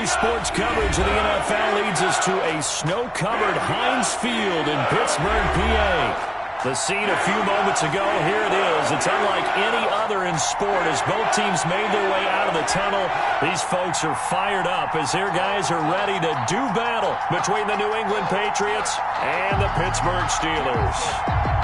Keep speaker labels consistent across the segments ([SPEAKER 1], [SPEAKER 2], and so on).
[SPEAKER 1] Daily sports coverage of the NFL leads us to a snow-covered Heinz Field in Pittsburgh, PA. The scene a few moments ago, here it is. It's unlike any other in sport as both teams made their way out of the tunnel. These folks are fired up as their guys are ready to do battle between the New England Patriots and the Pittsburgh Steelers.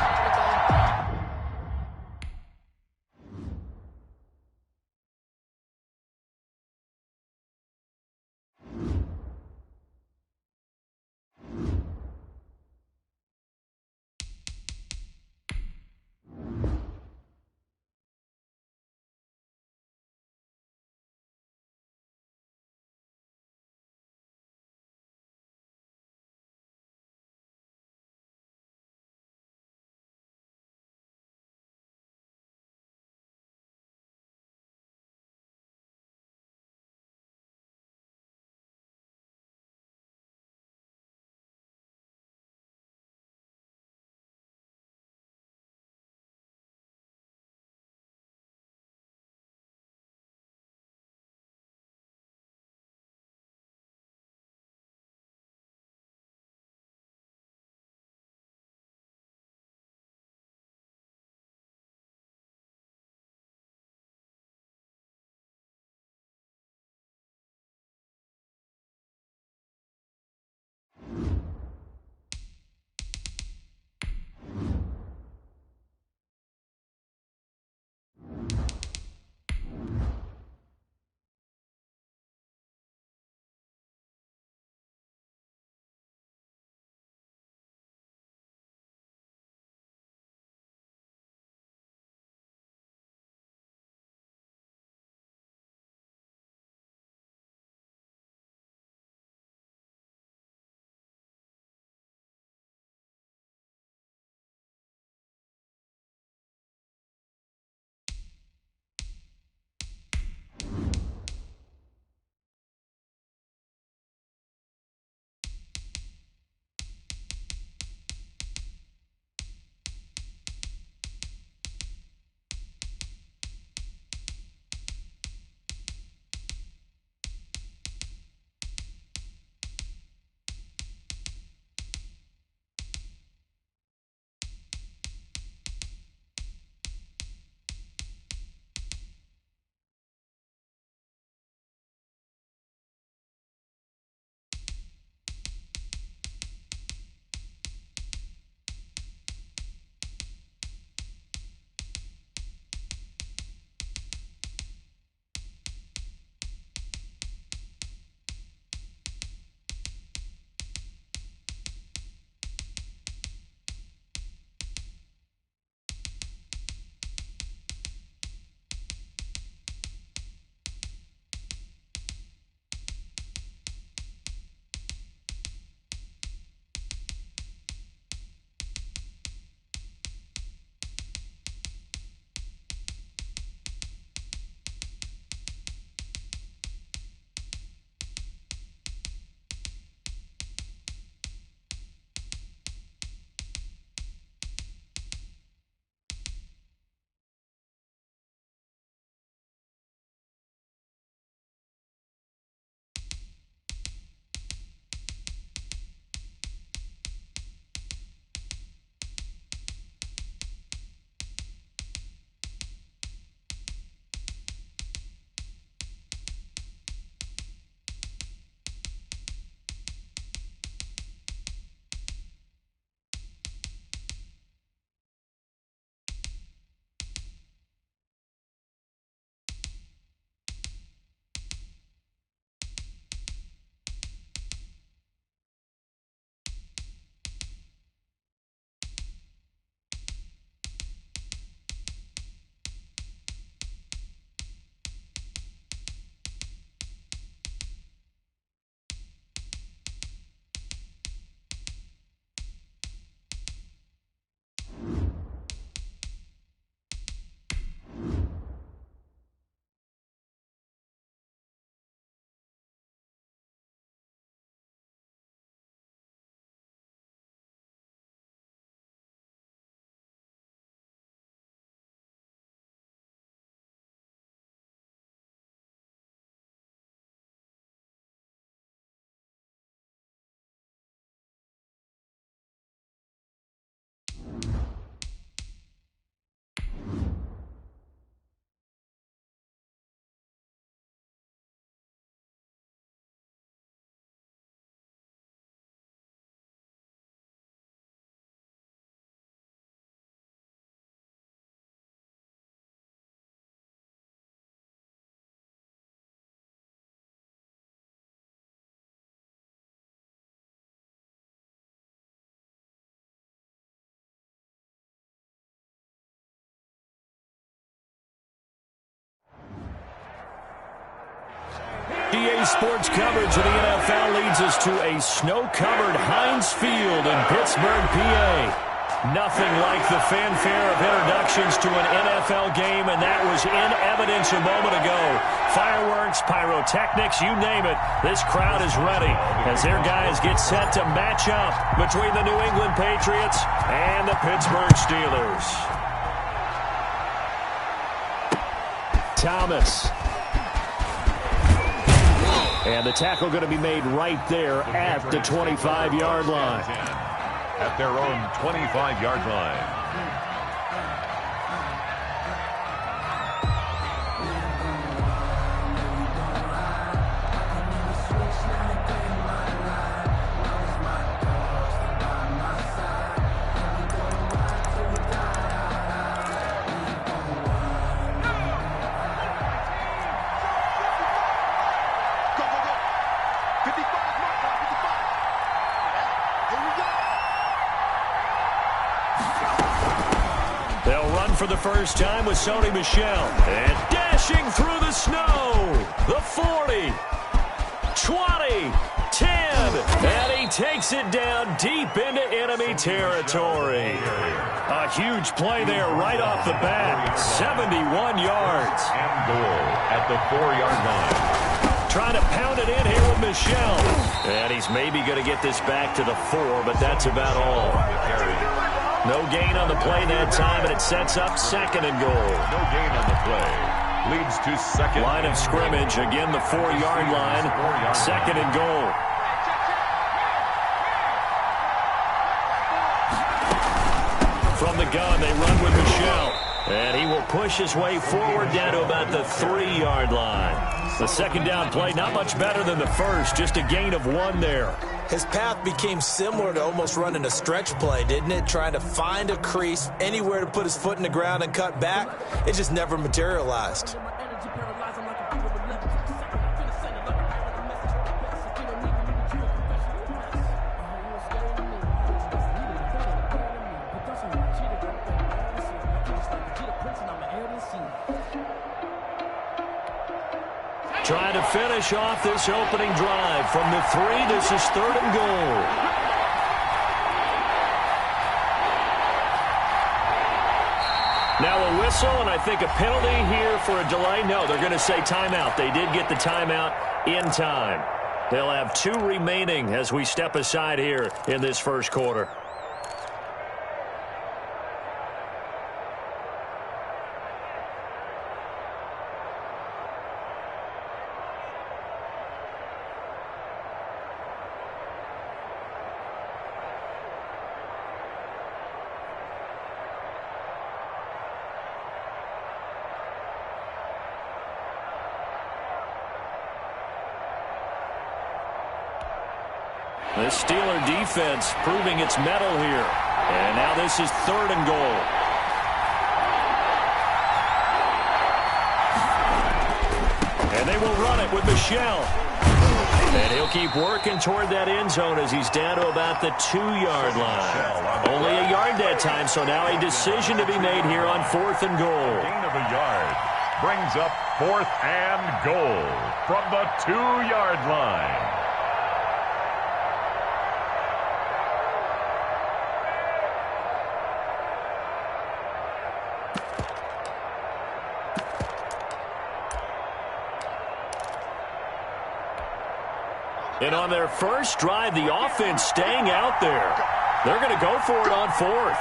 [SPEAKER 1] Today's sports coverage of the NFL leads us to a snow-covered Heinz Field in Pittsburgh, PA. Nothing like the fanfare of introductions to an NFL game, and that was in evidence a moment ago. Fireworks, pyrotechnics, you name it. This crowd is ready as their guys get set to match up between the New England Patriots and the Pittsburgh Steelers. Thomas. And the tackle going to be made right there at the 25-yard line.
[SPEAKER 2] At their own 25-yard line.
[SPEAKER 1] For the first time with Sony Michel. And dashing through the snow. The 40. 20. 10. And he takes it down deep into enemy territory. A huge play there right off the bat. 71 yards.
[SPEAKER 2] And goal at the 4-yard line.
[SPEAKER 1] Trying to pound it in here with Michel. And he's maybe going to get this back to the 4, but that's about all. No gain on the play that time, and it sets up second and goal.
[SPEAKER 2] No gain on the play. Leads to second.
[SPEAKER 1] Line of scrimmage, again the 4-yard line. Second and goal. From the gun, they run with Michel. And he will push his way forward down to about the 3-yard line. The second down play, not much better than the first, just a gain of 1 there.
[SPEAKER 3] His path became similar to almost running a stretch play, didn't it? Trying to find a crease, anywhere to put his foot in the ground and cut back. It just never materialized.
[SPEAKER 1] Trying to finish off this opening drive from the 3. This is third and goal. Now a whistle, and I think a penalty here for a delay. No, they're going to say timeout. They did get the timeout in time. They'll have 2 remaining as we step aside here in this first quarter. The Steeler defense proving its mettle here. And now this is third and goal. And they will run it with Michel. And he'll keep working toward that end zone as he's down to about the 2-yard line. Only a yard that time, so now a decision to be made here on 4th and goal.
[SPEAKER 2] Gain of a yard brings up 4th and goal from the 2-yard line.
[SPEAKER 1] And on their first drive, the offense staying out there. They're going to go for it on 4th.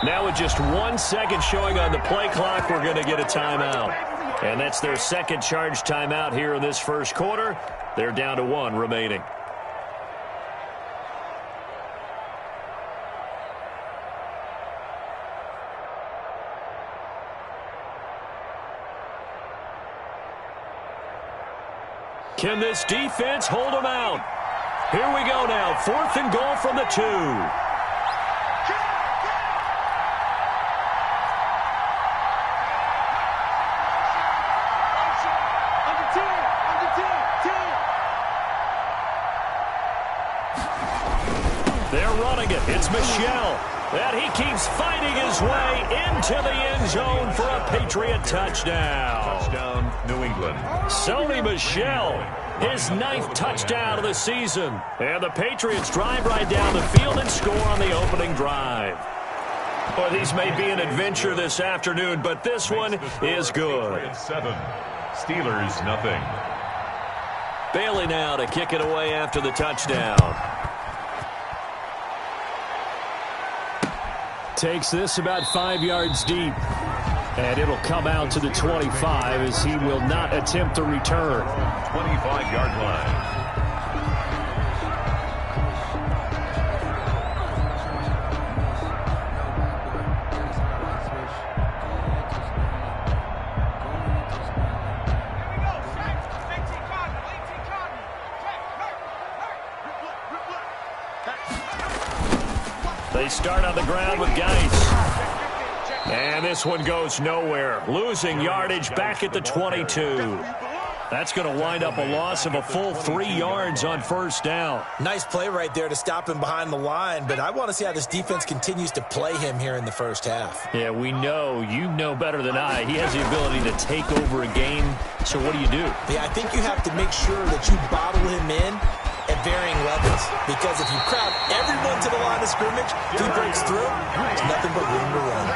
[SPEAKER 1] Now with just 1 second showing on the play clock, we're going to get a timeout. And that's their second charge timeout here in this first quarter. They're down to 1 remaining. Can this defense hold them out? Here we go now. 4th and goal from the 2. It's Michel. And he keeps fighting his way into the end zone for a Patriot touchdown.
[SPEAKER 2] Touchdown, New England.
[SPEAKER 1] Sony Michel, his 9th touchdown of the season. And the Patriots drive right down the field and score on the opening drive. Well, these may be an adventure this afternoon, but this one is good.
[SPEAKER 2] 7, Steelers nothing.
[SPEAKER 1] Bailey now to kick it away after the touchdown. Takes this about 5 yards deep. And it'll come out to the 25 as he will not attempt a return.
[SPEAKER 2] 25-yard line.
[SPEAKER 1] They start on the ground with Geis. And this one goes nowhere. Losing yardage back at the 22. That's going to wind up a loss of a full 3 yards on first down.
[SPEAKER 3] Nice play right there to stop him behind the line, but I want to see how this defense continues to play him here in the first half.
[SPEAKER 1] Yeah, we know. You know better than I. He has the ability to take over a game. So what do you do?
[SPEAKER 3] Yeah, I think you have to make sure that you bottle him in at varying levels, because if you crowd everyone to the line of scrimmage, if he breaks through, there's nothing but room to run.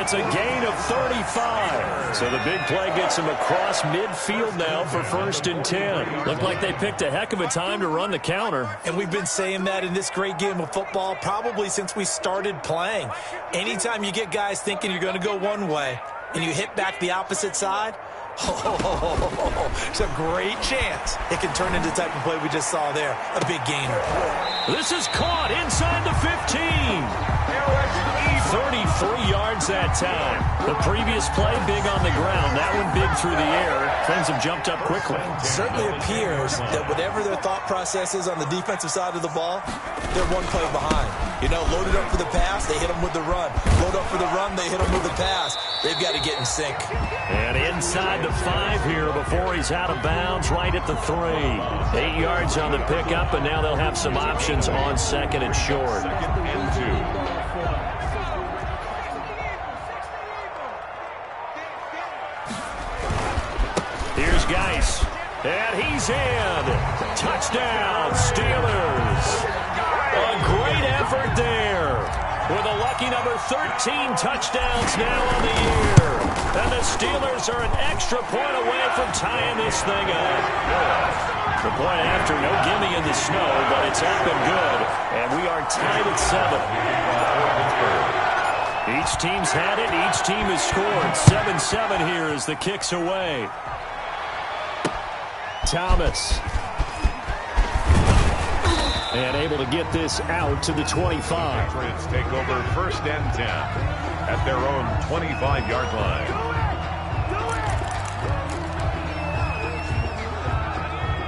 [SPEAKER 1] It's a gain of 35. So the big play gets him across midfield now for 1st and 10. Looked like they picked a heck of a time to run the counter.
[SPEAKER 3] And we've been saying that in this great game of football probably since we started playing. Anytime you get guys thinking you're going to go one way and you hit back the opposite side, it's a great chance it can turn into the type of play we just saw there. A big gainer.
[SPEAKER 1] This is caught inside the 15. 33 yards that time. The previous play big on the ground. That one big through the air. Things have jumped up quickly.
[SPEAKER 3] Certainly appears that whatever their thought process is on the defensive side of the ball, they're one play behind. You know, loaded up for the pass, they hit them with the run. Load up for the run, they hit them with the pass. They've got to get in sync.
[SPEAKER 1] And inside the 5 here before he's out of bounds, right at the 3. 8 yards on the pickup, and now they'll have some options on 2nd and short.
[SPEAKER 2] 2nd and 2.
[SPEAKER 1] Here's Geis, and he's in. Touchdown, Steelers. A great effort there. With a lucky number 13 touchdowns now on the year. And the Steelers are an extra point away from tying this thing up. The point after, no gimme in the snow, but it's up and good. And we are tied at 7. Each team's had it. Each team has scored. 7-7 here as the kick's away. Thomas. And able to get this out to the 25.
[SPEAKER 2] Patriots take over 1st and 10 at their own 25-yard line.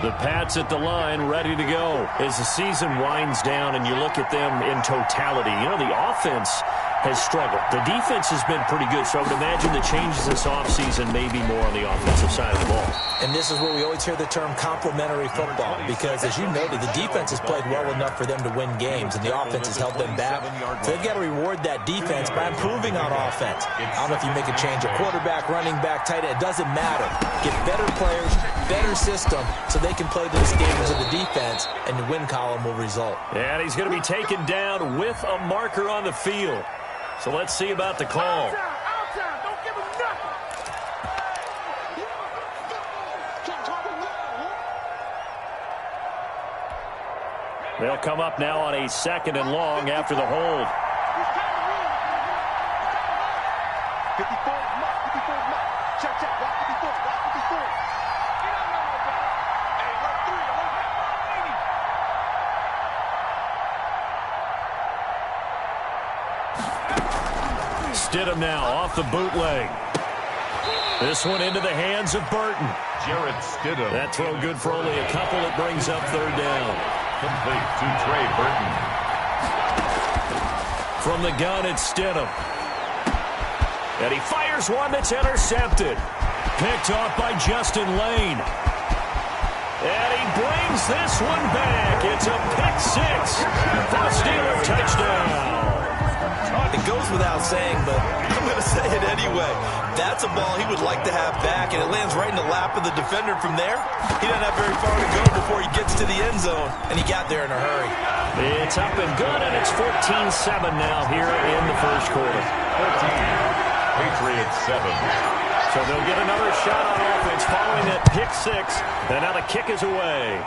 [SPEAKER 1] The Pats at the line, ready to go. As the season winds down and you look at them in totality, you know, the offense has struggled. The defense has been pretty good, so I would imagine the changes this offseason may be more on the offensive side of the ball.
[SPEAKER 3] And this is where we always hear the term complementary football, because as you noted, the defense has played well enough for them to win games, and the offense has held them back. So they've got to reward that defense by improving on offense. I don't know if you make a change at quarterback, running back, tight end, it doesn't matter. Get better players, better system, so they can play to the standards of the defense, and the win column will result.
[SPEAKER 1] And he's going to be taken down with a marker on the field. So let's see about the call.
[SPEAKER 4] Outside. Don't give him nothing.
[SPEAKER 1] They'll come up now on a 2nd and long after the hold.
[SPEAKER 4] 54, check, watch 54. Hey, alert 3,
[SPEAKER 1] Stidham now off the bootleg. This one into the hands of Burton.
[SPEAKER 2] Jarrett Stidham.
[SPEAKER 1] That throw good for only a couple. It brings up 3rd down.
[SPEAKER 2] Complete to Trey Burton.
[SPEAKER 1] From the gun, it's Stidham. And he fires one that's intercepted. Picked off by Justin Lane. And he brings this one back. It's a pick six for a Steeler touchdown.
[SPEAKER 5] It goes without saying, but I'm going to say it anyway. That's a ball he would like to have back, and it lands right in the lap of the defender from there. He doesn't have very far to go before he gets to the end zone, and he got there in a hurry.
[SPEAKER 1] It's up and good, and it's 14-7 now here in the first quarter.
[SPEAKER 2] 14, Patriots 7.
[SPEAKER 1] So they'll get another shot on offense following that pick six, and now the kick is away.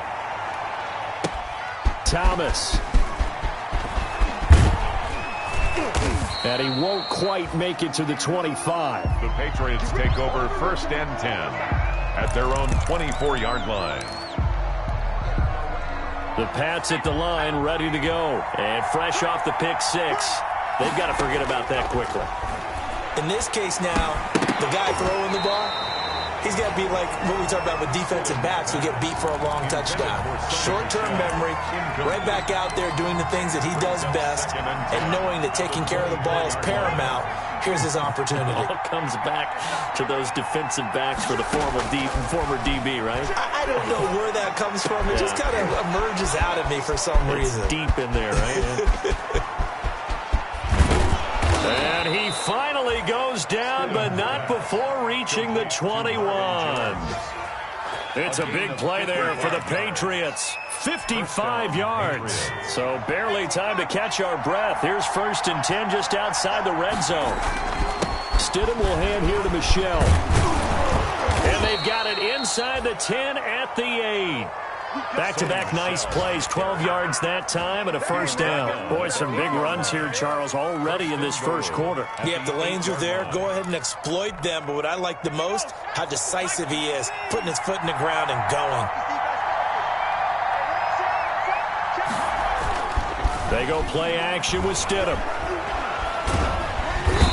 [SPEAKER 1] Thomas. And he won't quite make it to the 25.
[SPEAKER 2] The Patriots take over 1st and 10 at their own 24-yard line.
[SPEAKER 1] The Pats at the line, ready to go. And fresh off the pick six, they've got to forget about that quickly.
[SPEAKER 3] In this case now, the guy throwing the ball, he's got to be like what we talked about with defensive backs who get beat for a long touchdown. Short-term memory, right back out there doing the things that he does best, and knowing that taking care of the ball is paramount. Here's his opportunity.
[SPEAKER 1] It all comes back to those defensive backs for the former DB, right?
[SPEAKER 3] I don't know where that comes from. It just kind of emerges out of me for some reason.
[SPEAKER 1] Deep in there, right? And he finally goes down, but not before reaching the 21. It's a big play there for the Patriots. 55 yards. So barely time to catch our breath. Here's 1st and 10 just outside the red zone. Stidham will hand here to Michel. And they've got it inside the 10 at the 8. Back-to-back nice plays, 12 yards that time and a first down. Boy, some big runs here, Charles, already in this first quarter.
[SPEAKER 3] Yeah, if the lanes are there, go ahead and exploit them. But what I like the most, how decisive he is, putting his foot in the ground and going.
[SPEAKER 1] They go play action with Stidham.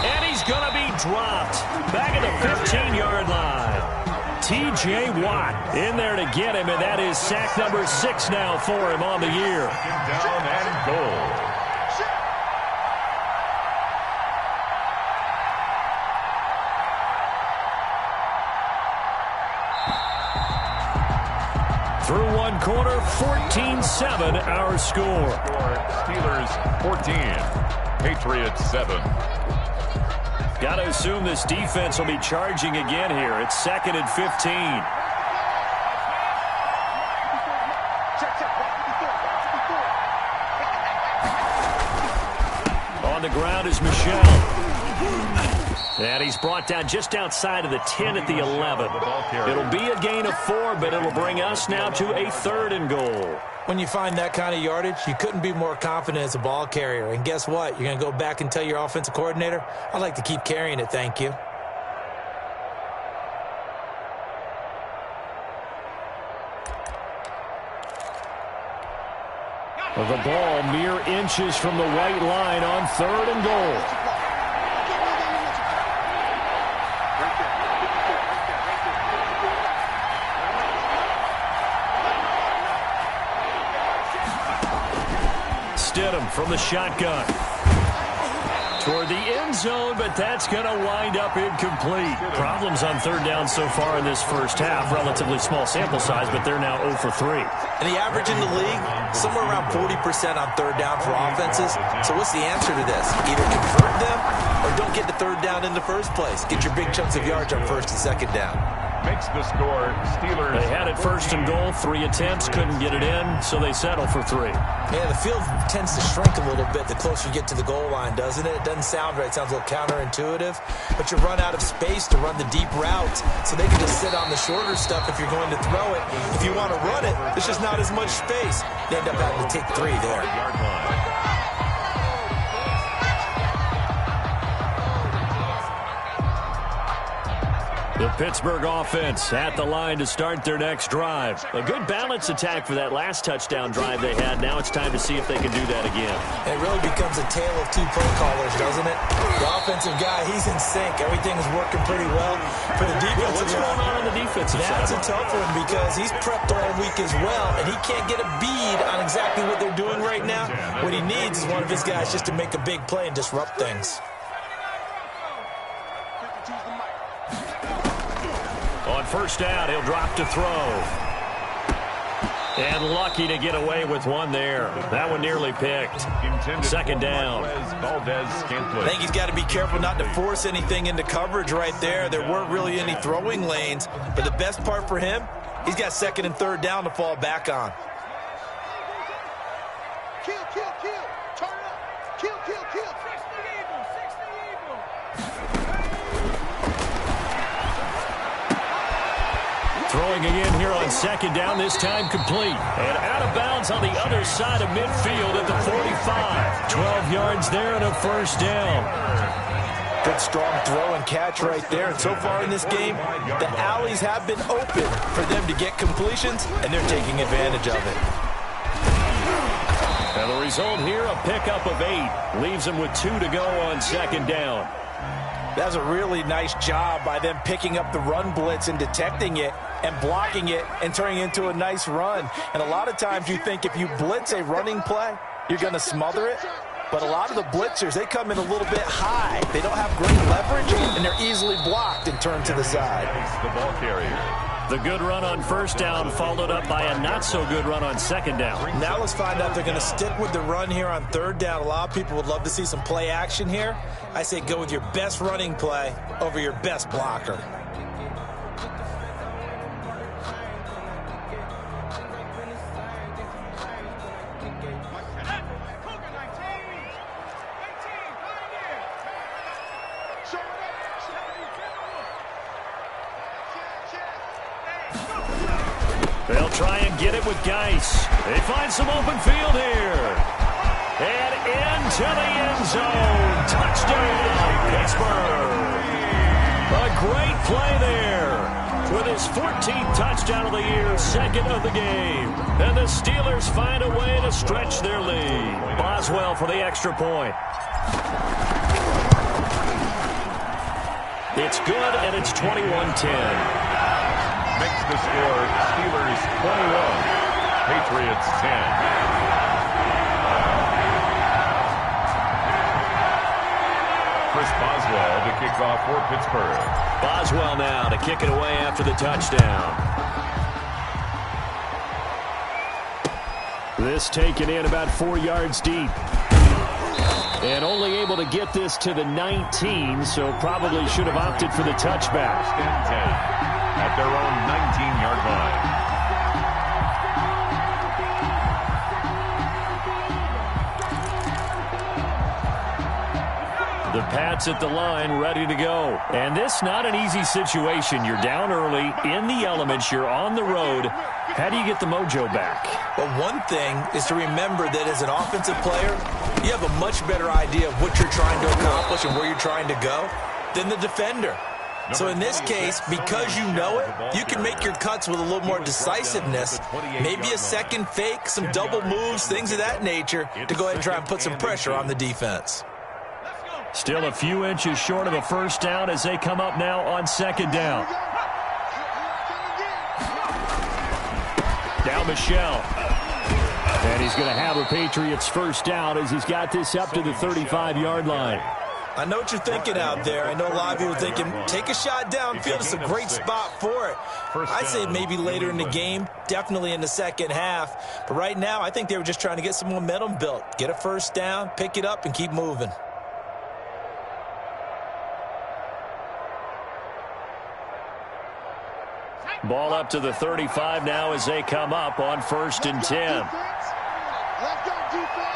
[SPEAKER 1] And he's going to be dropped. Back at the 15-yard line. T.J. Watt in there to get him, and that is sack number 6 now for him on the year.
[SPEAKER 2] Down and goal.
[SPEAKER 1] Through one quarter, 14-7 our score.
[SPEAKER 2] Steelers 14, Patriots 7.
[SPEAKER 1] Got to assume this defense will be charging again here. It's 2nd and 15. On the ground is Michel. And he's brought down just outside of the 10 at the 11. It'll be a gain of 4, but it'll bring us now to a 3rd and goal.
[SPEAKER 3] When you find that kind of yardage, you couldn't be more confident as a ball carrier. And guess what? You're going to go back and tell your offensive coordinator, I'd like to keep carrying it, thank you.
[SPEAKER 1] The ball mere inches from the white line on 3rd and goal. Stidham from the shotgun. Toward the end zone, but that's going to wind up incomplete. Problems on 3rd down so far in this first half. Relatively small sample size, but they're now 0 for 3.
[SPEAKER 3] And the average in the league, somewhere around 40% on 3rd down for offenses. So what's the answer to this? Either convert them or don't get to 3rd down in the first place. Get your big chunks of yards on 1st and 2nd down.
[SPEAKER 2] Makes the score Steelers.
[SPEAKER 1] They had it 1st and goal, 3 attempts, couldn't get it in, so they settle for 3.
[SPEAKER 3] Yeah, the field tends to shrink a little bit the closer you get to the goal line, doesn't it? It doesn't sound right. It sounds a little counterintuitive. But you run out of space to run the deep routes, so they can just sit on the shorter stuff if you're going to throw it. If you want to run it, there's just not as much space. You end up having to take 3 there.
[SPEAKER 1] The Pittsburgh offense at the line to start their next drive. A good balance attack for that last touchdown drive they had. Now it's time to see if they can do that again.
[SPEAKER 3] And it really becomes a tale of 2 play callers, doesn't it? The offensive guy, he's in sync. Everything's working pretty well. For the defensive
[SPEAKER 1] what's going on the defensive side?
[SPEAKER 3] That's a tough one because he's prepped all week as well, and he can't get a bead on exactly what they're doing right now. What he needs is one of his guys just to make a big play and disrupt things.
[SPEAKER 1] On 1st down, he'll drop to throw. And lucky to get away with one there. That one nearly picked. Second down.
[SPEAKER 5] I think he's got to be careful not to force anything into coverage right there. There weren't really any throwing lanes. But the best part for him, he's got second and third down to fall back on.
[SPEAKER 4] Kill, kill, kill. Turn it up. Kill, kill, kill. 60 Eagles. 60 Eagles.
[SPEAKER 1] Throwing again here on second down, this time complete. And out of bounds on the other side of midfield at the 45. 12 yards there and a first down.
[SPEAKER 5] Good strong throw and catch right there. And so far in this game, the alleys have been open for them to get completions, and they're taking advantage of it.
[SPEAKER 1] And the result here, a pickup of 8. Leaves them with 2 to go on second down.
[SPEAKER 5] That's a really nice job by them picking up the run blitz and detecting it and blocking it and turning it into a nice run. And a lot of times you think if you blitz a running play, you're going to smother it. But a lot of the blitzers, they come in a little bit high. They don't have great leverage, and they're easily blocked and turned to the side.
[SPEAKER 2] The ball carrier.
[SPEAKER 1] The good run on first down followed up by a not-so-good run on second down.
[SPEAKER 5] Now let's find out if they're going to stick with the run here on third down. A lot of people would love to see some play action here. I say go with your best running play over your best blocker.
[SPEAKER 1] They'll try and get it with Geis. They find some open field here. And into the end zone. Touchdown, Pittsburgh. A great play there. With his 14th touchdown of the year, second of the game. And the Steelers find a way to stretch their lead. Boswell for the extra point. It's good, and it's 21-10.
[SPEAKER 2] Makes the score Steelers 21, Patriots 10. Chris Boswell to kick off for Pittsburgh.
[SPEAKER 1] Boswell now to kick it away after the touchdown. This taken in about 4 yards deep. And only able to get this to the 19, so probably should have opted for the touchback.
[SPEAKER 2] 10. At their own 19-yard line.
[SPEAKER 1] The Pats at the line, ready to go. And this not an easy situation. You're down early, in the elements, you're on the road. How do you get the mojo back?
[SPEAKER 5] Well, one thing is to remember that as an offensive player, you have a much better idea of what you're trying to accomplish and where you're trying to go than the defender. So in this case, because you know it, you can make your cuts with a little more decisiveness, maybe a second fake, some double moves, things of that nature, to go ahead and try and put some pressure on the defense.
[SPEAKER 1] Still a few inches short of a first down as they come up now on second down. Now Michelle. And he's going to have a Patriots first down as he's got this up to the 35-yard line.
[SPEAKER 5] I know what you're thinking out there. I know a lot of you are thinking, take a shot downfield. It's a great spot for it. I'd say maybe later in the game, definitely in the second half. But right now, I think they were just trying to get some momentum built. Get a first down, pick it up, and keep moving.
[SPEAKER 1] Ball up to the 35 now as they come up on 1st and 10.
[SPEAKER 4] Let's go, defense.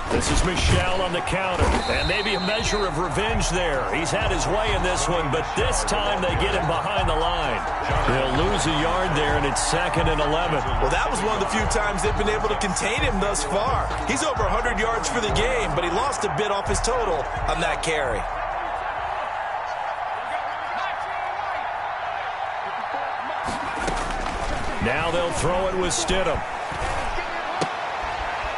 [SPEAKER 1] This is Michelle on the counter, and maybe a measure of revenge there. He's had his way in this one, but this time they get him behind the line. They'll lose a yard there, and it's 2nd and 11.
[SPEAKER 5] Well, that was one of the few times they've been able to contain him thus far. He's over 100 yards for the game, but he lost a bit off his total on that carry.
[SPEAKER 1] Now they'll throw it with Stidham.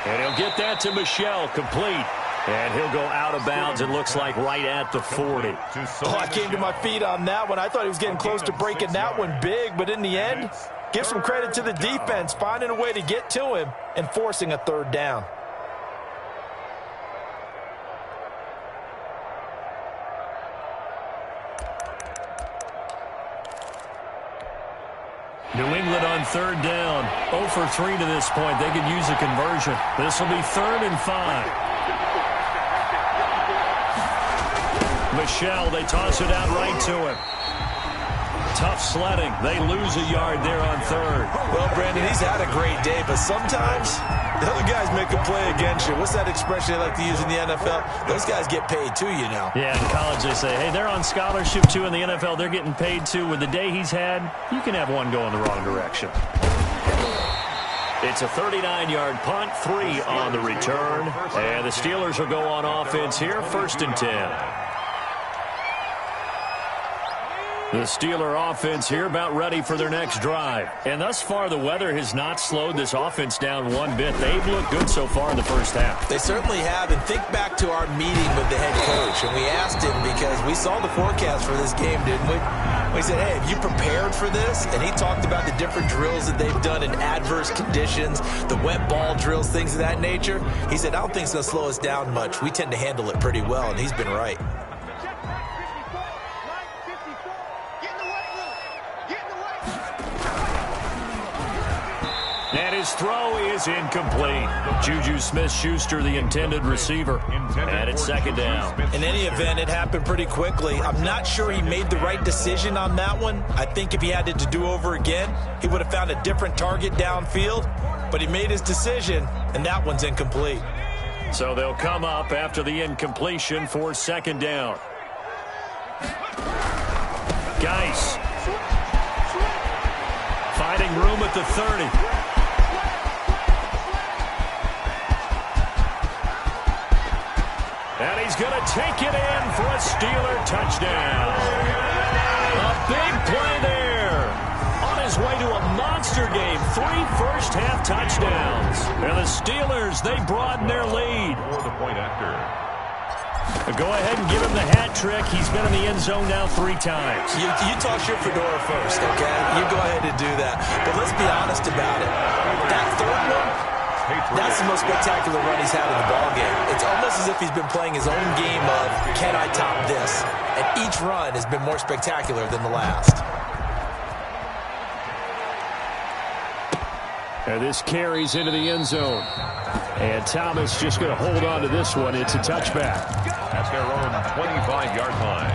[SPEAKER 1] And he'll get that to Michelle, complete. And he'll go out of bounds, it looks like, right at the 40.
[SPEAKER 5] Oh, I came to my feet on that one. I thought he was getting close to breaking that one big, but in the end, give some credit to the defense, finding a way to get to him and forcing a third down.
[SPEAKER 1] New England on third down. 0 for 3 to this point. They could use a conversion. This will be 3rd and 5. Michelle, they toss it out right to him. Tough sledding. They lose a yard there on 3rd.
[SPEAKER 5] Well, Brandon, he's had a great day, but sometimes the other guys make a play against you. What's that expression they like to use in the NFL? Those guys get paid too, you know.
[SPEAKER 1] Yeah, in college they say, hey, they're on scholarship too. In the NFL, they're getting paid too. With the day he's had, you can have one go in the wrong direction. It's a 39-yard punt, 3 on the return. And the Steelers will go on offense here, 1st and 10. The Steeler offense here about ready for their next drive. And thus far, the weather has not slowed this offense down one bit. They've looked good so far in the first half.
[SPEAKER 3] They certainly have. And think back to our meeting with the head coach. And we asked him because we saw the forecast for this game, didn't we? We said, hey, have you prepared for this? And he talked about the different drills that they've done in adverse conditions, the wet ball drills, things of that nature. He said, I don't think it's going to slow us down much. We tend to handle it pretty well, and he's been right.
[SPEAKER 1] And his throw is incomplete. Juju Smith-Schuster, the intended receiver. And it's 2nd down.
[SPEAKER 3] In any event, it happened pretty quickly. I'm not sure he made the right decision on that one. I think if he had it to do over again, he would have found a different target downfield. But he made his decision, and that one's incomplete.
[SPEAKER 1] So they'll come up after the incompletion for 2nd down. Geis. Finding room at the 30. And he's going to take it in for a Steeler touchdown. A big play there. On his way to a monster game. 3 first-half touchdowns. And the Steelers, they broaden their lead.
[SPEAKER 2] For the point after.
[SPEAKER 1] Go ahead and give him the hat trick. He's been in the end zone now 3 times.
[SPEAKER 3] You toss your fedora first, okay? You go ahead and do that. But let's be honest about it. That 3rd one, that's the most spectacular run he's had in the ballgame. It's almost as if he's been playing his own game of, can I top this? And each run has been more spectacular than the last.
[SPEAKER 1] And this carries into the end zone. And Thomas just going to hold on to this one. It's a touchback.
[SPEAKER 2] At their own 25-yard line.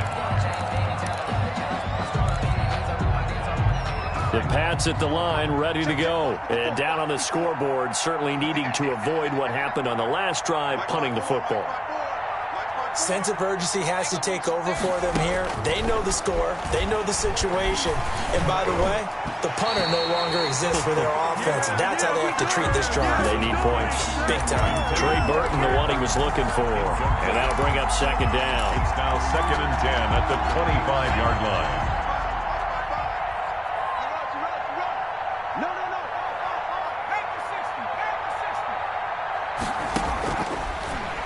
[SPEAKER 1] The Pats at the line, ready to go. And down on the scoreboard, certainly needing to avoid what happened on the last drive, punting the football.
[SPEAKER 3] Sense of urgency has to take over for them here. They know the score. They know the situation. And by the way, the punter no longer exists for their offense. That's how they have to treat this drive.
[SPEAKER 1] They need points.
[SPEAKER 3] Big time.
[SPEAKER 1] Trey Burton, the one he was looking for. And that'll bring up 2nd down.
[SPEAKER 2] It's now 2nd and 10 at the 25-yard line.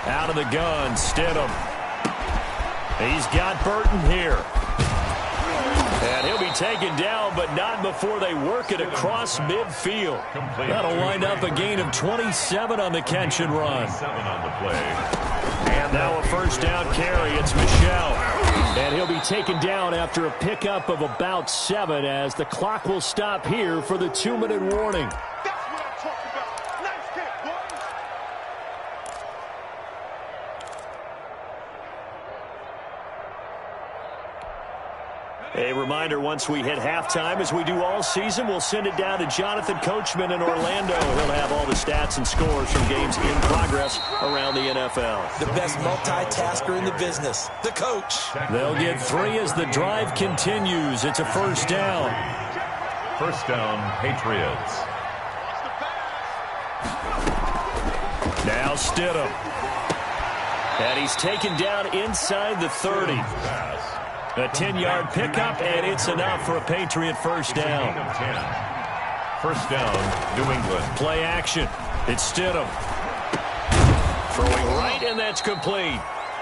[SPEAKER 1] Out of the gun, Stidham. He's got Burton here. And he'll be taken down, but not before they work it across midfield. That'll wind up a gain of 27 on the catch and run.
[SPEAKER 2] 7 on the play.
[SPEAKER 1] And now a 1st down carry. It's Michelle. And he'll be taken down after a pickup of about 7 as the clock will stop here for the 2-minute warning. A reminder, once we hit halftime, as we do all season, we'll send it down to Jonathan Coachman in Orlando. He'll have all the stats and scores from games in progress around the NFL.
[SPEAKER 3] The best multitasker in the business, the coach.
[SPEAKER 1] They'll get 3 as the drive continues. It's a 1st down.
[SPEAKER 2] 1st down, Patriots.
[SPEAKER 1] Now Stidham. And he's taken down inside the 30. A 10-yard pickup, and it's enough for a Patriot 1st down.
[SPEAKER 2] 1st down, New England.
[SPEAKER 1] Play action. It's Stidham. Throwing right, and that's complete.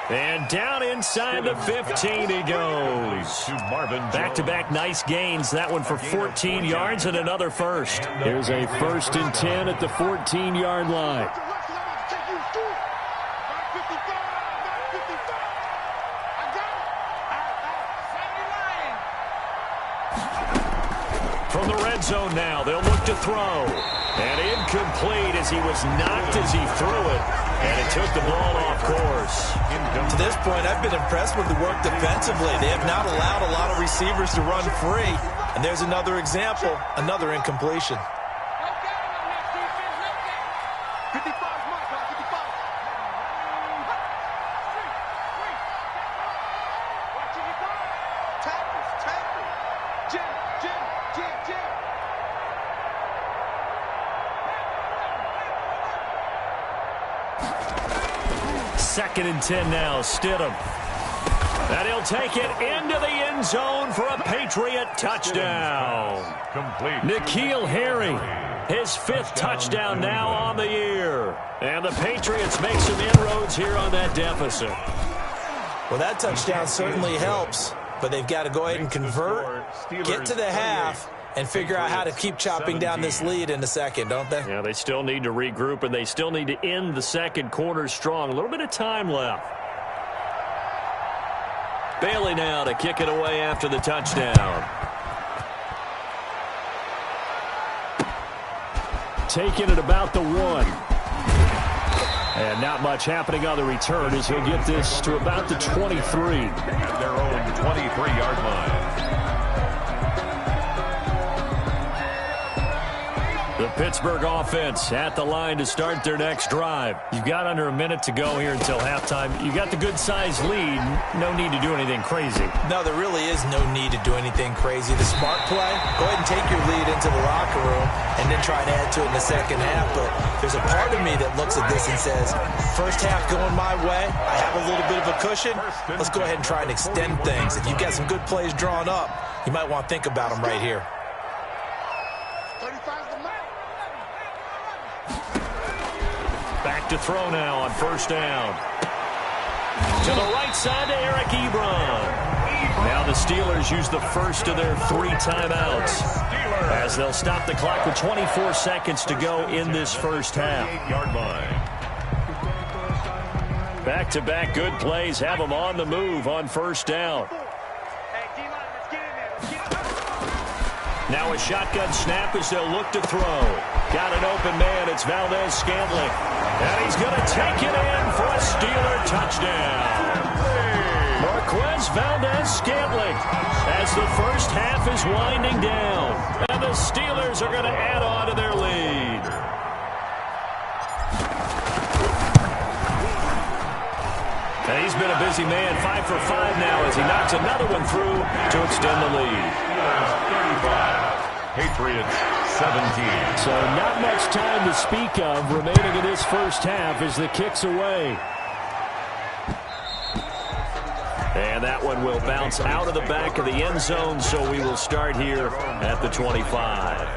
[SPEAKER 1] And down inside the 15 he goes. Back-to-back nice gains. That one for 14 yards and another 1st. Here's a 1st and 10 at the 14-yard line. From from the red zone now. They'll look to throw. And incomplete as he was knocked as he threw it. And it took the ball off course.
[SPEAKER 5] To this point, I've been impressed with the work defensively. They have not allowed a lot of receivers to run free. And there's another example, another incompletion.
[SPEAKER 4] 55 mark, 55. Tackles. Jim.
[SPEAKER 1] 2nd and 10 now. Stidham. And he'll take it into the end zone for a Patriot touchdown.
[SPEAKER 2] Complete.
[SPEAKER 1] N'Keal Harry, his 5th touchdown now on the year. And the Patriots make some inroads here on that deficit.
[SPEAKER 3] Well, that touchdown certainly helps, but they've got to go ahead and convert, get to the half, and figure out how to keep chopping down this lead in the second, don't they?
[SPEAKER 1] Yeah, they still need to regroup, and they still need to end the second quarter strong. A little bit of time left. Bailey now to kick it away after the touchdown. Taking it about the 1. And not much happening on the return as he'll get this to about the 23.
[SPEAKER 2] At their own 23-yard line.
[SPEAKER 1] The Pittsburgh offense at the line to start their next drive. You've got under a minute to go here until halftime. You got the good-sized lead. No need to do anything crazy.
[SPEAKER 3] No, there really is no need to do anything crazy. The smart play, go ahead and take your lead into the locker room and then try and add to it in the second half. But there's a part of me that looks at this and says, first half going my way, I have a little bit of a cushion. Let's go ahead and try and extend things. If you've got some good plays drawn up, you might want to think about them right here.
[SPEAKER 4] 35's the mark.
[SPEAKER 1] Back to throw now on first down. To the right side to Eric Ebron. Now the Steelers use the first of their 3 timeouts as they'll stop the clock with 24 seconds to go in this first half.
[SPEAKER 2] 8-yard line.
[SPEAKER 1] Back-to-back good plays have them on the move on first down. Now a shotgun snap as they'll look to throw. Got an open man. It's Valdez-Scantling. And he's going to take it in for a Steeler touchdown. Marquez Valdez-Scantling as the first half is winding down. And the Steelers are going to add on to their lead. And he's been a busy man, 5 for 5 now as he knocks another one through to extend the lead.
[SPEAKER 2] 35. Patriots 17.
[SPEAKER 1] So not much time to speak of remaining in this first half as the kick's away. And that one will bounce out of the back of the end zone, so we will start here at the 25.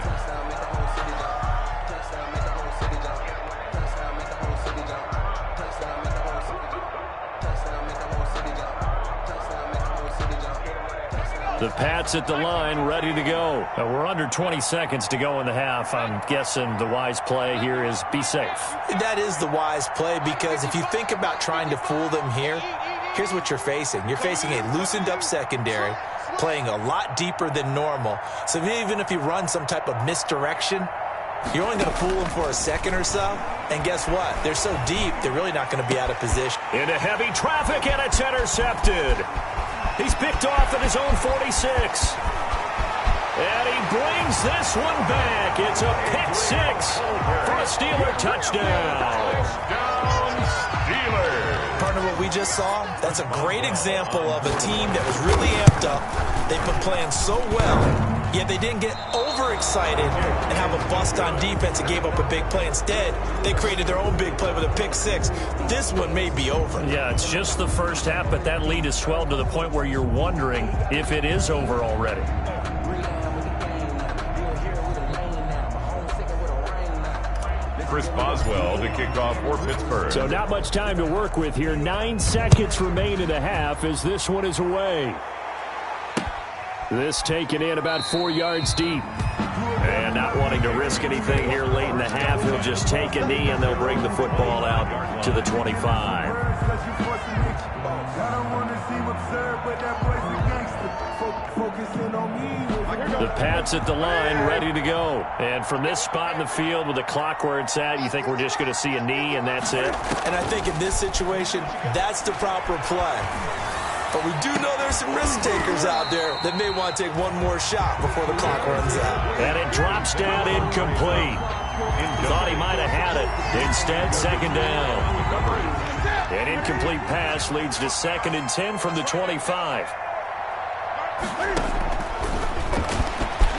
[SPEAKER 1] The Pats at the line, ready to go. We're under 20 seconds to go in the half. I'm guessing the wise play here is be safe.
[SPEAKER 3] That is the wise play because if you think about trying to fool them here, here's what you're facing. You're facing a loosened-up secondary, playing a lot deeper than normal. So even if you run some type of misdirection, you're only going to fool them for a second or so. And guess what? They're so deep, they're really not going to be out of position.
[SPEAKER 1] Into heavy traffic, and it's intercepted. He's picked off at his own 46. And he brings this one back. It's a pick 6 for a Steeler touchdown.
[SPEAKER 3] Partner, what we just saw, that's a great example of a team that was really amped up. They've been playing so well, yet they didn't get overexcited and have a bust on defense and gave up a big play. Instead, they created their own big play with a pick 6. This one may be over.
[SPEAKER 1] Yeah, it's just the first half, but that lead has swelled to the point where you're wondering if it is over already.
[SPEAKER 2] Chris Boswell to kick off for Pittsburgh.
[SPEAKER 1] So not much time to work with here. 9 seconds remain in the half as this one is away. This taken in about 4 yards deep. And not wanting to risk anything here late in the half, he'll just take a knee and they'll bring the football out to the 25. The Pats at the line, ready to go. And from this spot in the field with the clock where it's at, you think we're just going to see a knee and that's it?
[SPEAKER 3] And I think in this situation, that's the proper play. But we do know there's some risk takers out there that may want to take one more shot before the clock runs out.
[SPEAKER 1] And it drops down incomplete. Thought he might have had it. Instead, second down. An incomplete pass leads to 2nd and 10 from the 25.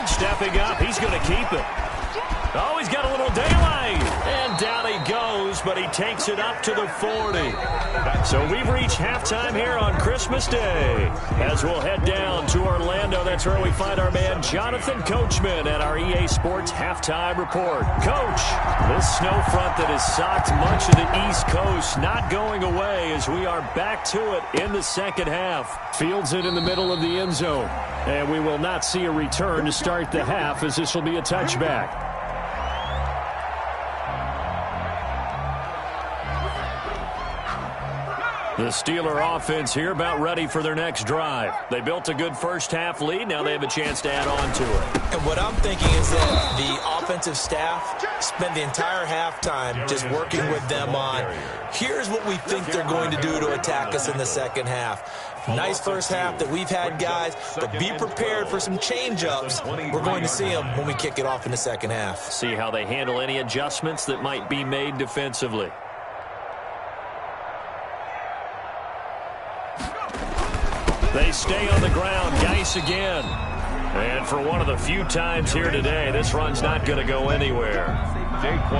[SPEAKER 1] Stepping up, he's going to keep it. Oh, he's got a little daylight. And down he goes, but he takes it up to the 40. So we've reached halftime here on Christmas Day. As we'll head down to Orlando, that's where we find our man Jonathan Coachman at our EA Sports Halftime Report. Coach, this snow front that has socked much of the East Coast not going away as we are back to it in the second half. Fields it in the middle of the end zone. And we will not see a return to start the half as this will be a touchback. The Steeler offense here about ready for their next drive. They built a good first-half lead. Now they have a chance to add on to it.
[SPEAKER 3] And what I'm thinking is that the offensive staff spent the entire halftime just working with them on, here's what we think they're going to do to attack us in the second half. Nice first half that we've had, guys, but be prepared for some change-ups. We're going to see them when we kick it off in the second half.
[SPEAKER 1] See how they handle any adjustments that might be made defensively. They stay on the ground. Geis again. And for one of the few times here today, this run's not going to go anywhere.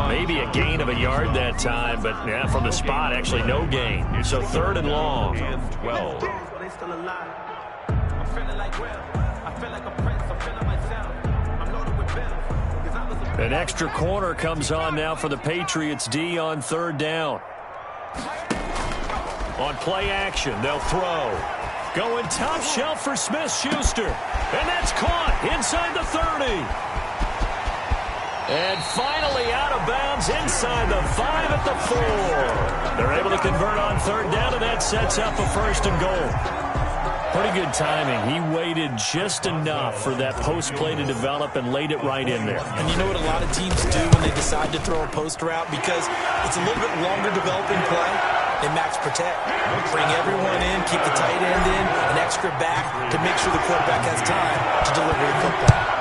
[SPEAKER 1] Maybe a gain of a yard that time, but yeah, from the spot, actually no gain. So 3rd and long.
[SPEAKER 2] 12.
[SPEAKER 1] An extra corner comes on now for the Patriots D on 3rd down. On play action, they'll throw. Going top shelf for Smith-Schuster. And that's caught inside the 30. And finally out of bounds inside the 5 at the 4. They're able to convert on 3rd down, and that sets up a 1st and goal. Pretty good timing. He waited just enough for that post play to develop and laid it right in there.
[SPEAKER 3] And you know what a lot of teams do when they decide to throw a post route? Because it's a little bit longer developing play. They max protect. Bring everyone in, keep the tight end in, an extra back to make sure the quarterback has time to deliver the football.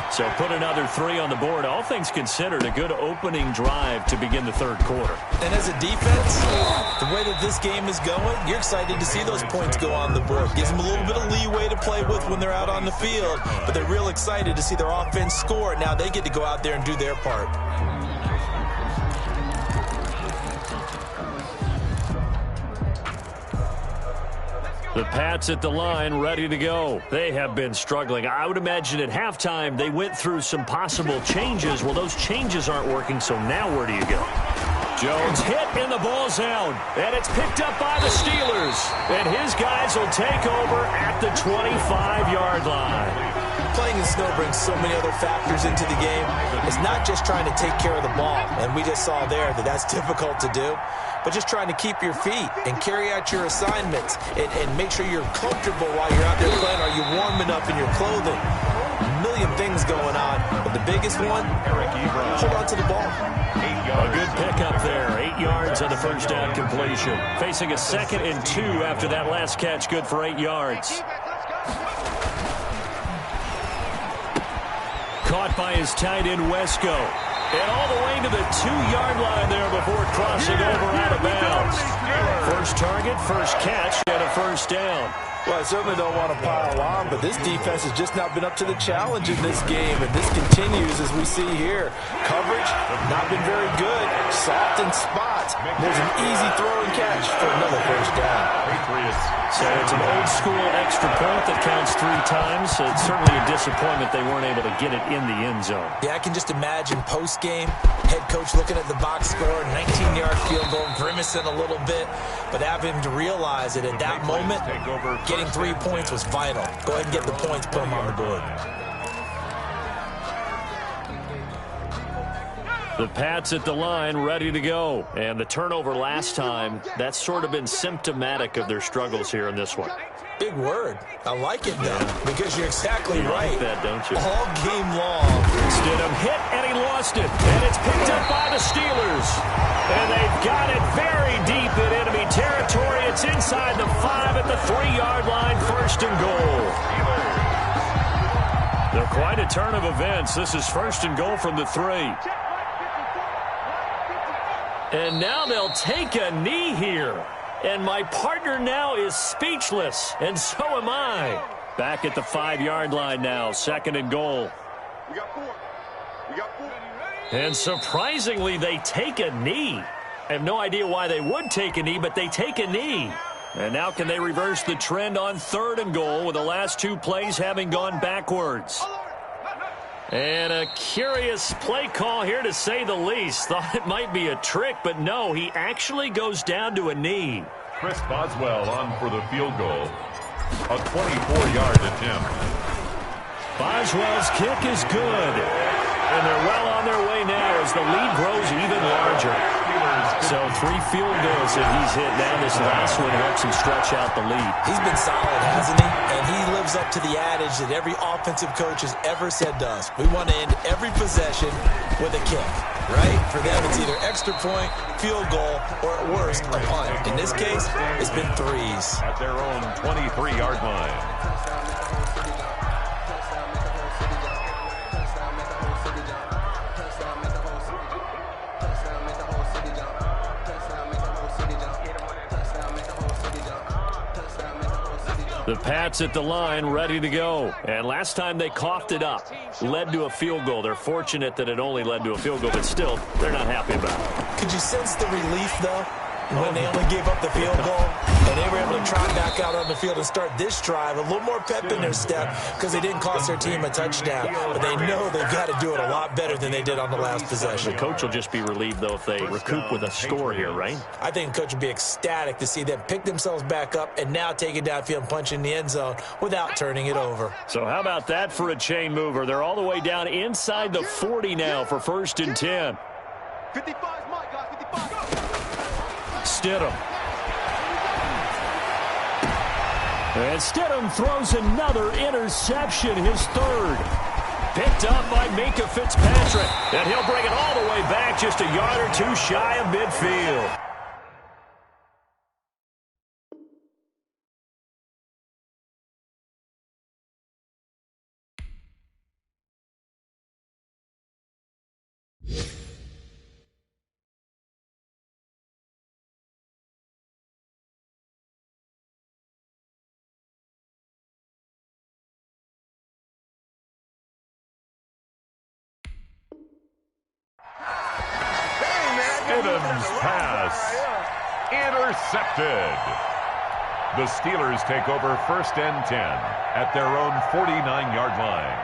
[SPEAKER 1] So put another 3 on the board. All things considered, a good opening drive to begin the 3rd quarter.
[SPEAKER 3] And as a defense, the way that this game is going, you're excited to see those points go on the board. Gives them a little bit of leeway to play with when they're out on the field, but they're real excited to see their offense score. Now they get to go out there and do their part.
[SPEAKER 1] The Pats at the line, ready to go. They have been struggling. I would imagine at halftime they went through some possible changes. Well, those changes aren't working, so now where do you go? Jones hit and the ball's out. And it's picked up by the Steelers. And his guys will take over at the 25-yard line.
[SPEAKER 3] Playing in snow brings so many other factors into the game. It's not just trying to take care of the ball, and we just saw there that that's difficult to do, but just trying to keep your feet and carry out your assignments and make sure you're comfortable while you're out there playing. Are you warm enough in your clothing? A million things going on, but the biggest one, hold on to the ball.
[SPEAKER 1] A good pickup there. 8 yards on the first down completion. Facing a 2nd and 2 after that last catch, good for 8 yards. Caught by his tight end, Wesco. And all the way to the 2-yard line there before crossing over out of bounds. First target, first catch, and a 1st down.
[SPEAKER 3] Well, I certainly don't want to pile on, but this defense has just not been up to the challenge in this game, and this continues as we see here. Coverage, not been very good. Soft in spots. There's an easy throw and catch for another 1st down.
[SPEAKER 1] So it's an old-school extra point that counts 3 times. So it's certainly a disappointment they weren't able to get it in the end zone.
[SPEAKER 3] Yeah, I can just imagine post-game, head coach looking at the box score, 19-yard field goal, grimacing a little bit, but having to realize that at that moment, getting 3 points was vital. Go ahead and get the points, put them on the board.
[SPEAKER 1] The Pats at the line, ready to go. And the turnover last time, that's sort of been symptomatic of their struggles here in this one.
[SPEAKER 3] Big word. I like it, though, because you're exactly right.
[SPEAKER 1] You like that, don't you?
[SPEAKER 3] All game long.
[SPEAKER 1] Stidham hit, and he lost it. And it's picked up by the Steelers. And they've got it very deep in enemy territory. It's inside the 5 at the 3-yard line, 1st and goal. They're quite a turn of events. This is 1st and goal from the 3. And now they'll take a knee here. And my partner now is speechless, and so am I. Back at the 5-yard line now, 2nd and goal.
[SPEAKER 4] We got 4. We got 4.
[SPEAKER 1] And surprisingly, they take a knee. I have no idea why they would take a knee, but they take a knee. And now can they reverse the trend on 3rd and goal with the last 2 plays having gone backwards? And a curious play call here, to say the least. Thought it might be a trick, but no, he actually goes down to a knee.
[SPEAKER 2] Chris Boswell on for the field goal. A 24-yard attempt.
[SPEAKER 1] Boswell's kick is good. And they're well on their way now as the lead grows even larger. So 3 field goals that he's hit now. This last one helps him stretch out the lead.
[SPEAKER 3] He's been solid, hasn't he? And he lives up to the adage that every offensive coach has ever said to us. We want to end every possession with a kick, right? For them, it's either extra point, field goal, or at worst, a punt. In this case, it's been 3s.
[SPEAKER 2] At their own 23-yard line.
[SPEAKER 1] The Pats at the line, ready to go. And last time they coughed it up, led to a field goal. They're fortunate that it only led to a field goal, but still, they're not happy about it.
[SPEAKER 3] Could you sense the relief, though, when they only gave up the field goal? And they were able to trot back out on the field and start this drive. A little more pep in their step because they didn't cost their team a touchdown. But they know they've got to do it a lot better than they did on the last possession.
[SPEAKER 1] The coach will just be relieved, though, if they recoup with a score here, right?
[SPEAKER 3] I think the coach would be ecstatic to see them pick themselves back up and now take it downfield and punch in the end zone without turning it over.
[SPEAKER 1] So how about that for a chain mover? They're all the way down inside the 40 now for 1st and 10.
[SPEAKER 4] 55 is mine, guys. 55.
[SPEAKER 1] Stidham. And Stidham throws another interception, his 3rd. Picked up by Minka Fitzpatrick. And he'll bring it all the way back, just a yard or 2 shy of midfield.
[SPEAKER 2] Stidham's pass intercepted. The Steelers take over 1st and 10 at their own 49-yard line.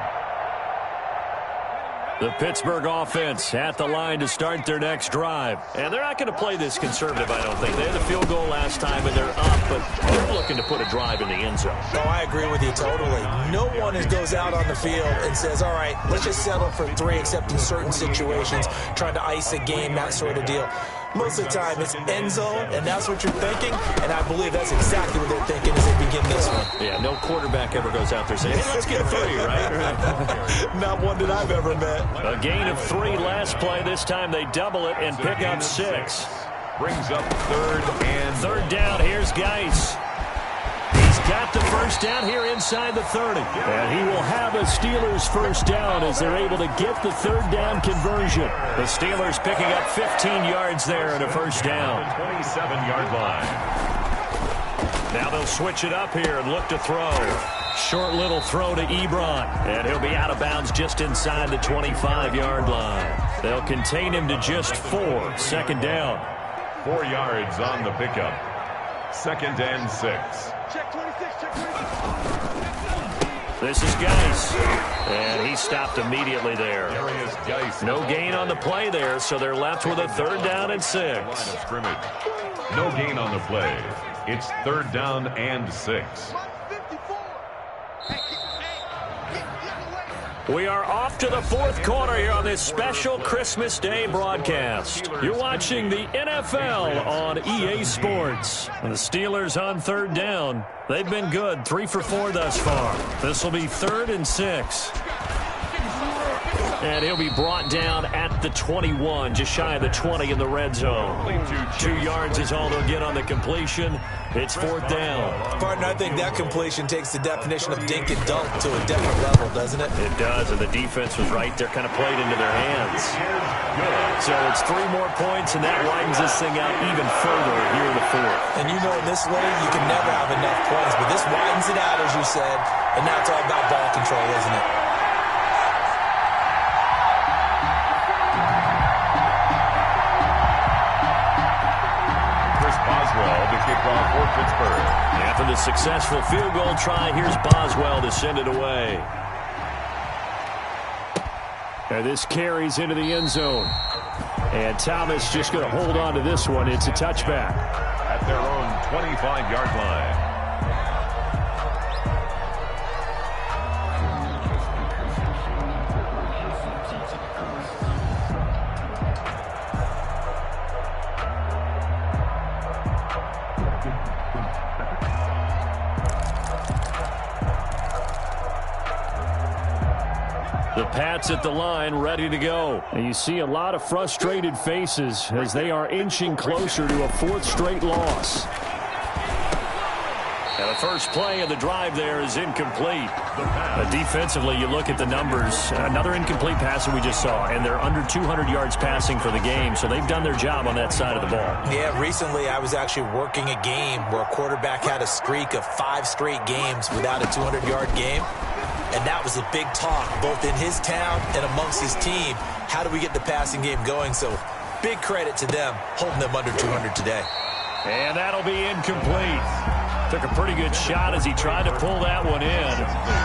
[SPEAKER 1] The Pittsburgh offense at the line to start their next drive. And they're not going to play this conservative, I don't think. They had a field goal last time, and they're up, but they're looking to put a drive in the end zone.
[SPEAKER 3] Oh, I agree with you totally. No one goes out on the field and says, all right, let's just settle for 3, except in certain situations, trying to ice a game, that sort of deal. Most of the time, it's end zone, and that's what you're thinking, and I believe that's exactly what they're thinking as they begin this one.
[SPEAKER 1] Yeah, no quarterback ever goes out there saying, hey, let's get a footy, right?
[SPEAKER 3] Not one that I've ever met.
[SPEAKER 1] A gain of 3 last play. This time they double it and pick up 6.
[SPEAKER 2] Brings up 3rd and
[SPEAKER 1] 3rd down. Here's Geis. He's got the 1st down here inside the 30. And he will have a Steelers 1st down as they're able to get the 3rd down conversion. The Steelers picking up 15 yards there and a 1st down.
[SPEAKER 2] 27-yard line.
[SPEAKER 1] Now they'll switch it up here and look to throw. Short little throw to Ebron. And he'll be out of bounds just inside the 25-yard line. They'll contain him to just 4. 2nd down.
[SPEAKER 2] 4 yards on the pickup. 2nd and 6.
[SPEAKER 4] Check 26, check 26.
[SPEAKER 1] This is Geis. And he stopped immediately there.
[SPEAKER 2] Darius Geis.
[SPEAKER 1] No gain on the play there, so they're left with a 3rd down and 6.
[SPEAKER 2] Line of scrimmage. No gain on the play. It's 3rd down and 6.
[SPEAKER 1] We are off to the fourth quarter here on this special Christmas Day broadcast. You're watching the NFL on EA Sports. And the Steelers on third down. They've been good, 3 for 4 thus far. This will be 3rd and 6. And he'll be brought down at the 21, just shy of the 20 in the red zone. 2 yards is all they'll get on the completion. It's 4th down.
[SPEAKER 3] Partner, I think that completion takes the definition of dink and dunk to a different level, doesn't it?
[SPEAKER 1] It does, and the defense was right there, kind of played into their hands. So it's 3 more points, and that widens this thing out even further here in the 4th.
[SPEAKER 3] And you know in this league, you can never have enough points, but this widens it out, as you said, and now it's all about ball control, isn't it?
[SPEAKER 2] The kickoff for Pittsburgh.
[SPEAKER 1] After the successful field goal try, here's Boswell to send it away. And this carries into the end zone. And Thomas just going to hold on to this one. It's a touchback.
[SPEAKER 2] At their own 25-yard line.
[SPEAKER 1] The Pats at the line, ready to go. And you see a lot of frustrated faces as they are inching closer to a 4th straight loss. And the first play of the drive there is incomplete. Defensively, you look at the numbers. Another incomplete pass that we just saw, and they're under 200 yards passing for the game, so they've done their job on that side of the ball.
[SPEAKER 3] Yeah, recently I was actually working a game where a quarterback had a streak of 5 straight games without a 200-yard game. And that was a big talk, both in his town and amongst his team. How do we get the passing game going? So big credit to them, holding them under 200 today.
[SPEAKER 1] And that'll be incomplete. Took a pretty good shot as he tried to pull that one in.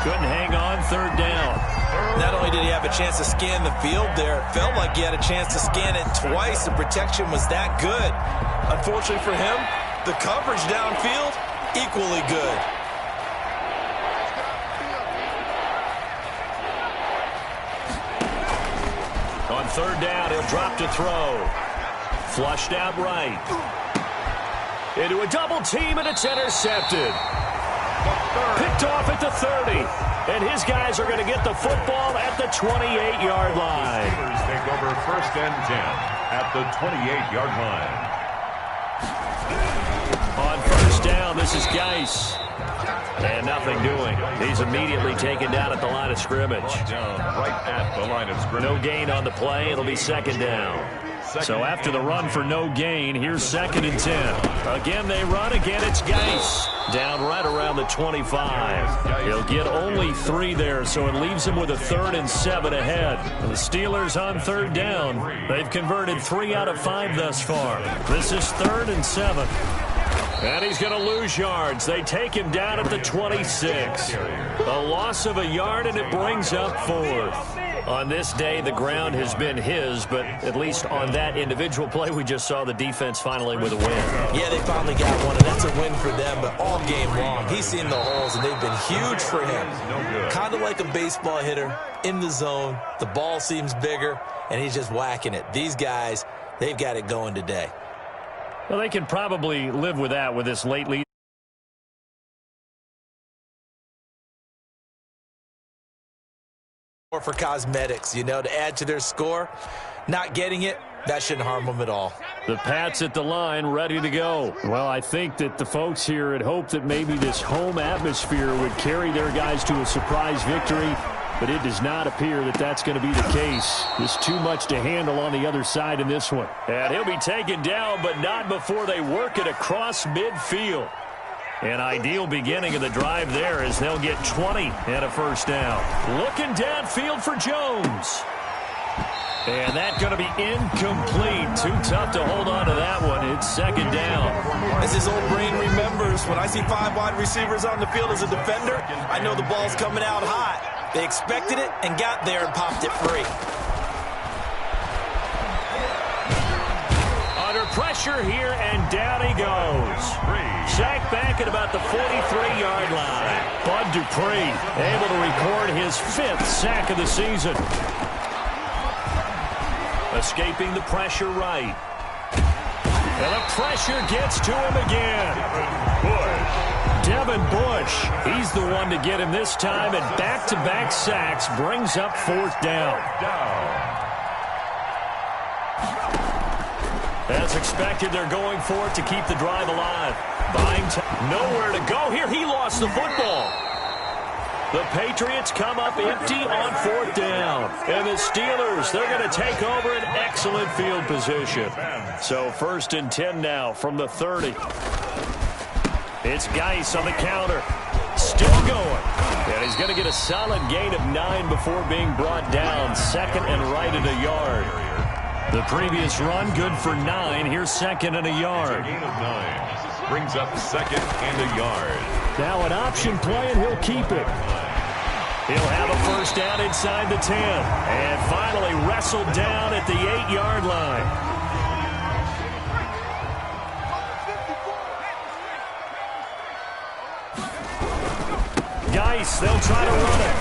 [SPEAKER 1] Couldn't hang on, 3rd down.
[SPEAKER 3] Not only did he have a chance to scan the field there, it felt like he had a chance to scan it twice. The protection was that good. Unfortunately for him, the coverage downfield, equally good.
[SPEAKER 1] On 3rd down, he'll drop to throw. Flushed out right. Into a double team, and it's intercepted. Picked off at the 30. And his guys are going to get the football at the 28-yard line.
[SPEAKER 2] The Steelers take over 1st and 10 at the 28-yard line.
[SPEAKER 1] On 1st down, this is Geis. And nothing doing. He's immediately taken down at the line of scrimmage.
[SPEAKER 2] Down right at the line of scrimmage.
[SPEAKER 1] No gain on the play. It'll be 2nd down. So after the run for no gain, here's 2nd and 10. Again, they run. Again, it's Geis. Down right around the 25. He'll get only 3 there, so it leaves him with a 3rd and 7 ahead. The Steelers on 3rd down. They've converted 3 out of 5 thus far. This is 3rd and 7. And he's going to lose yards. They take him down at the 26. A loss of a yard, and it brings up 4th. On this day, the ground has been his, but at least on that individual play, we just saw the defense finally with a win.
[SPEAKER 3] Yeah, they finally got one, and that's a win for them, but all game long, he's seen the holes, and they've been huge for him. Kind of like a baseball hitter in the zone. The ball seems bigger, and he's just whacking it. These guys, they've got it going today.
[SPEAKER 1] Well, they can probably live with that with this late lead.
[SPEAKER 3] Or for cosmetics, you know, to add to their score. Not getting it, that shouldn't harm them at all.
[SPEAKER 1] The Pats at the line, ready to go. Well, I think that the folks here had hoped that maybe this home atmosphere would carry their guys to a surprise victory, but it does not appear that that's going to be the case. There's too much to handle on the other side in this one. And he'll be taken down, but not before they work it across midfield. An ideal beginning of the drive there as they'll get 20 and a 1st down. Looking downfield for Jones. And that's going to be incomplete. Too tough to hold on to that one. It's 2nd down.
[SPEAKER 3] As his old brain remembers, when I see 5 wide receivers on the field as a defender, I know the ball's coming out hot. They expected it and got there and popped it free.
[SPEAKER 1] Under pressure here, and down he goes. Sacked back at about the 43-yard line. Bud Dupree able to record his 5th sack of the season. Escaping the pressure right. And the pressure gets to him again. Devin Bush, he's the one to get him this time, and back-to-back sacks brings up 4th down. As expected, they're going for it to keep the drive alive. Buying nowhere to go here. He lost the football. The Patriots come up empty on 4th down. And the Steelers, they're going to take over an excellent field position. So 1st and 10 now from the 30. It's Geis on the counter. Still going. And he's going to get a solid gain of 9 before being brought down. 2nd and right at a yard. The previous run good for 9. Here's 2nd and a yard.
[SPEAKER 2] Gain of 9. Brings up 2nd and a yard.
[SPEAKER 1] Now an option play, and he'll keep it. He'll have a 1st down inside the 10. And finally wrestled down at the 8-yard line. Geis, they'll try to run it.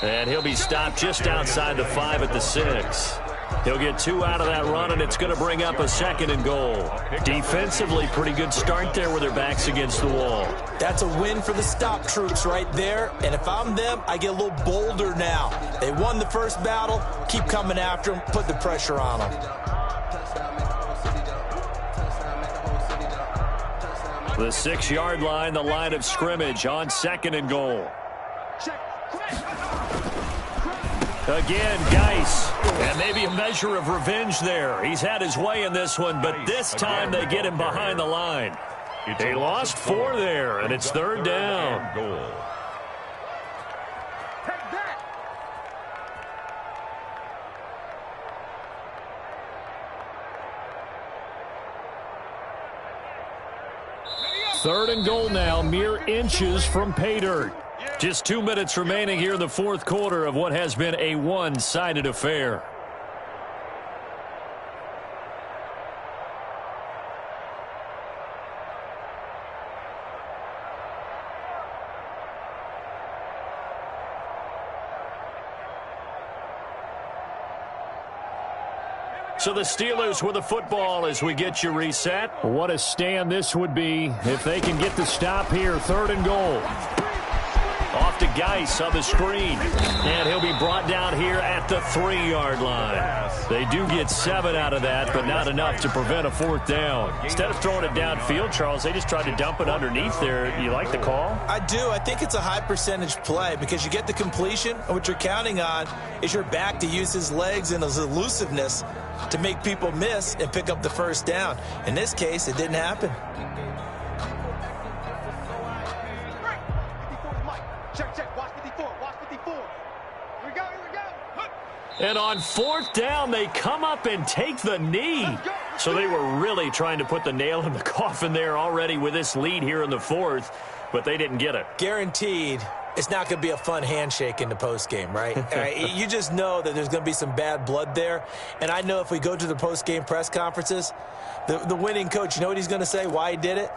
[SPEAKER 1] And he'll be stopped just outside the 5 at the 6. He'll get 2 out of that run, and it's going to bring up a 2nd and goal. Defensively, pretty good start there with their backs against the wall.
[SPEAKER 3] That's a win for the stop troops right there. And if I'm them, I get a little bolder now. They won the first battle. Keep coming after them. Put the pressure on them.
[SPEAKER 1] The 6-yard line, the line of scrimmage on 2nd and goal. Again, Geis. And maybe a measure of revenge there. He's had his way in this one, but this time they get him behind the line. They lost 4 there, and it's 3rd down.
[SPEAKER 2] Goal.
[SPEAKER 1] Third and goal now, mere inches from pay dirt. Just 2 minutes remaining here in the 4th quarter of what has been a one-sided affair. So the Steelers with the football as we get you reset. What a stand this would be if they can get the stop here. 3rd and goal. Off to Geis on the screen. And he'll be brought down here at the 3-yard line. They do get 7 out of that, but not enough to prevent a 4th down. Instead of throwing it downfield, Charles, they just tried to dump it underneath there. You like the call?
[SPEAKER 3] I do. I think it's a high percentage play because you get the completion, and what you're counting on is your back to use his legs and his elusiveness to make people miss and pick up the 1st down. In this case, it didn't happen.
[SPEAKER 1] And on 4th down, they come up and take the knee. So they were really trying to put the nail in the coffin there already with this lead here in the 4th, but they didn't get it.
[SPEAKER 3] Guaranteed, it's not going to be a fun handshake in the postgame, right? You just know that there's going to be some bad blood there. And I know if we go to the postgame press conferences, the winning coach, you know what he's going to say, why he did it?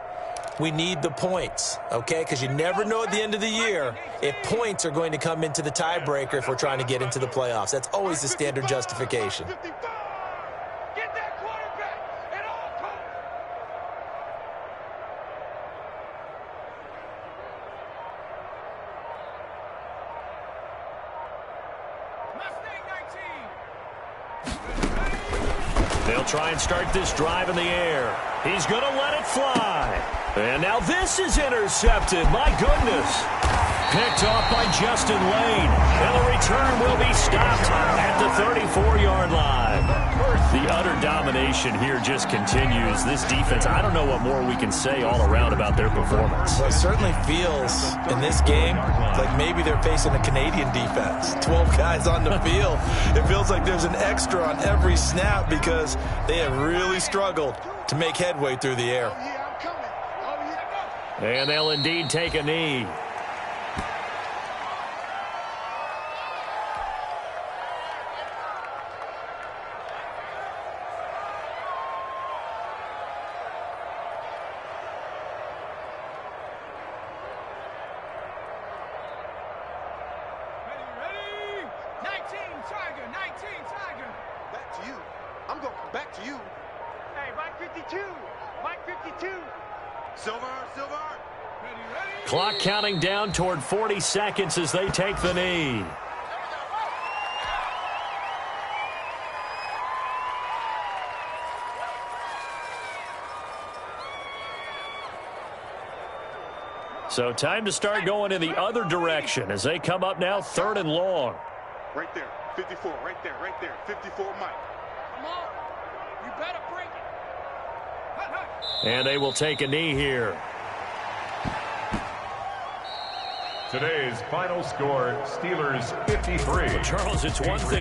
[SPEAKER 3] We need the points, okay? Because you never know at the end of the year if points are going to come into the tiebreaker if we're trying to get into the playoffs. That's always the standard justification.
[SPEAKER 4] Get that quarterback at all costs. Mustang 19.
[SPEAKER 1] They'll try and start this drive in the air. He's going to let it fly. And now this is intercepted. My goodness. Picked off by Justin Lane. And the return will be stopped at the 34-yard line. The utter domination here just continues. This defense, I don't know what more we can say all around about their performance.
[SPEAKER 3] Well, it certainly feels in this game like maybe they're facing a Canadian defense. 12 guys on the field. It feels like there's an extra on every snap because they have really struggled to make headway through the air.
[SPEAKER 1] And they'll indeed take a knee.
[SPEAKER 4] back to you. Hey, Mike 52. Mike 52. Silver. Ready.
[SPEAKER 1] Clock counting down toward 40 seconds as they take the knee. So time to start going in the other direction as they come up now 3rd and long.
[SPEAKER 4] Right there. 54. Right there. 54, Mike. Come on. You better break it.
[SPEAKER 1] And they will take a knee here.
[SPEAKER 2] Today's final score, Steelers 53.
[SPEAKER 1] Charles, it's one thing.